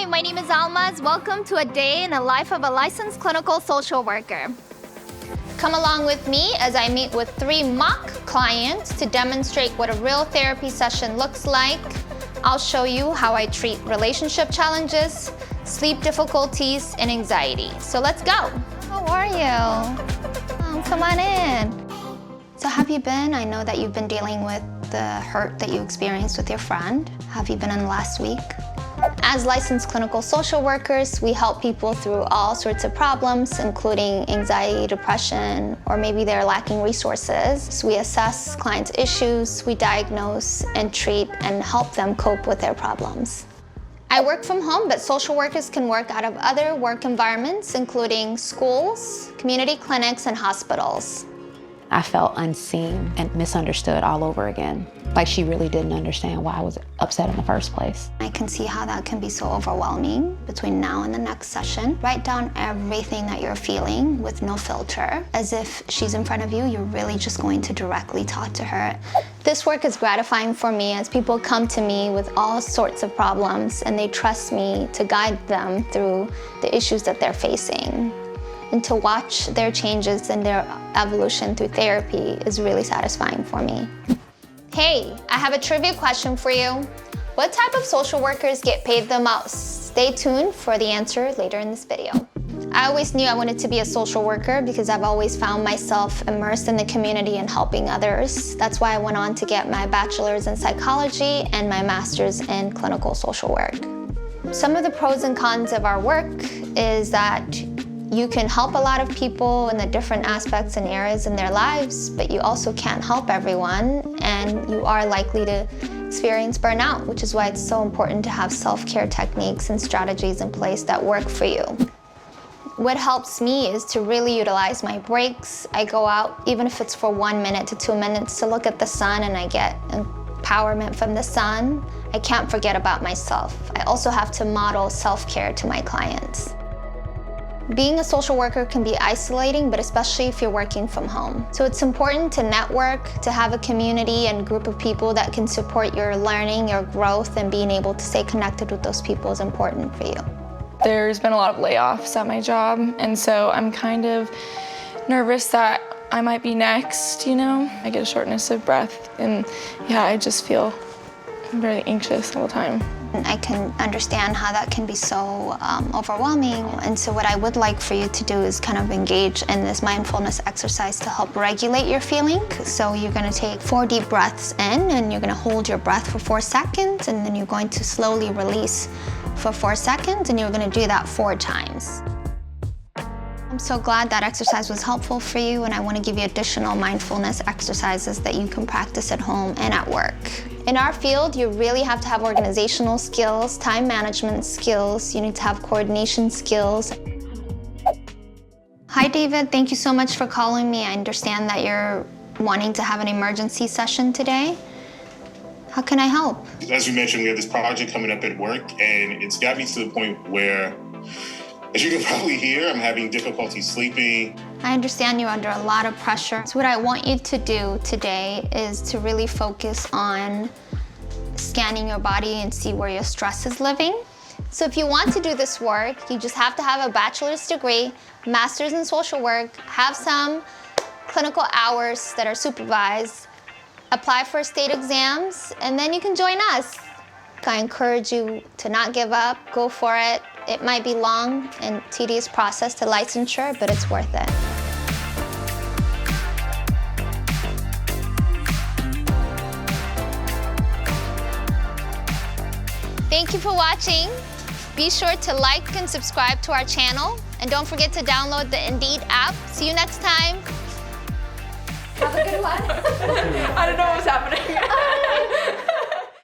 Hi, my name is Almaz. Welcome to a day in the life of a licensed clinical social worker. Come along with me as I meet with 3 mock clients to demonstrate what a real therapy session looks like. I'll show you how I treat relationship challenges, sleep difficulties, and anxiety. So let's go. How are you? Oh, come on in. So have you been? I know that you've been dealing with the hurt that you experienced with your friend. Have you been in the last week? As licensed clinical social workers, we help people through all sorts of problems, including anxiety, depression, or maybe they're lacking resources. So we assess clients' issues, we diagnose and treat and help them cope with their problems. I work from home, but social workers can work out of other work environments, including schools, community clinics, and hospitals. I felt unseen and misunderstood all over again. Like she really didn't understand why I was upset in the first place. I can see how that can be so overwhelming. Between now and the next session, write down everything that you're feeling with no filter. As if she's in front of you, you're really just going to directly talk to her. This work is gratifying for me as people come to me with all sorts of problems and they trust me to guide them through the issues that they're facing. And to watch their changes and their evolution through therapy is really satisfying for me. Hey, I have a trivia question for you. What type of social workers get paid the most? Stay tuned for the answer later in this video. I always knew I wanted to be a social worker because I've always found myself immersed in the community and helping others. That's why I went on to get my bachelor's in psychology and my master's in clinical social work. Some of the pros and cons of our work is that you can help a lot of people in the different aspects and areas in their lives, but you also can't help everyone, and you are likely to experience burnout, which is why it's so important to have self-care techniques and strategies in place that work for you. What helps me is to really utilize my breaks. I go out, even if it's for 1 minute to 2 minutes, to look at the sun, and I get empowerment from the sun. I can't forget about myself. I also have to model self-care to my clients. Being a social worker can be isolating, but especially if you're working from home. So it's important to network, to have a community and group of people that can support your learning, your growth, and being able to stay connected with those people is important for you. There's been a lot of layoffs at my job, and so I'm kind of nervous that I might be next, you know? I get a shortness of breath, and yeah, I just feel very anxious all the time. I can understand how that can be so overwhelming. And so what I would like for you to do is kind of engage in this mindfulness exercise to help regulate your feeling. So you're gonna take 4 deep breaths in, and you're gonna hold your breath for 4 seconds, and then you're going to slowly release for 4 seconds, and you're gonna do that 4 times. I'm so glad that exercise was helpful for you, and I want to give you additional mindfulness exercises that you can practice at home and at work. In our field, you really have to have organizational skills, time management skills, you need to have coordination skills. Hi David, thank you so much for calling me. I understand that you're wanting to have an emergency session today. How can I help? As you mentioned, we have this project coming up at work, and it's got me to the point where, as you can probably hear, I'm having difficulty sleeping. I understand you're under a lot of pressure. So what I want you to do today is to really focus on scanning your body and see where your stress is living. So if you want to do this work, you just have to have a bachelor's degree, master's in social work, have some clinical hours that are supervised, apply for state exams, and then you can join us. I encourage you to not give up, go for it. It might be long and tedious process to licensure, but it's worth it. Thank you for watching. Be sure to like and subscribe to our channel, and don't forget to download the Indeed app. See you next time. Have a good one. I don't know what's happening.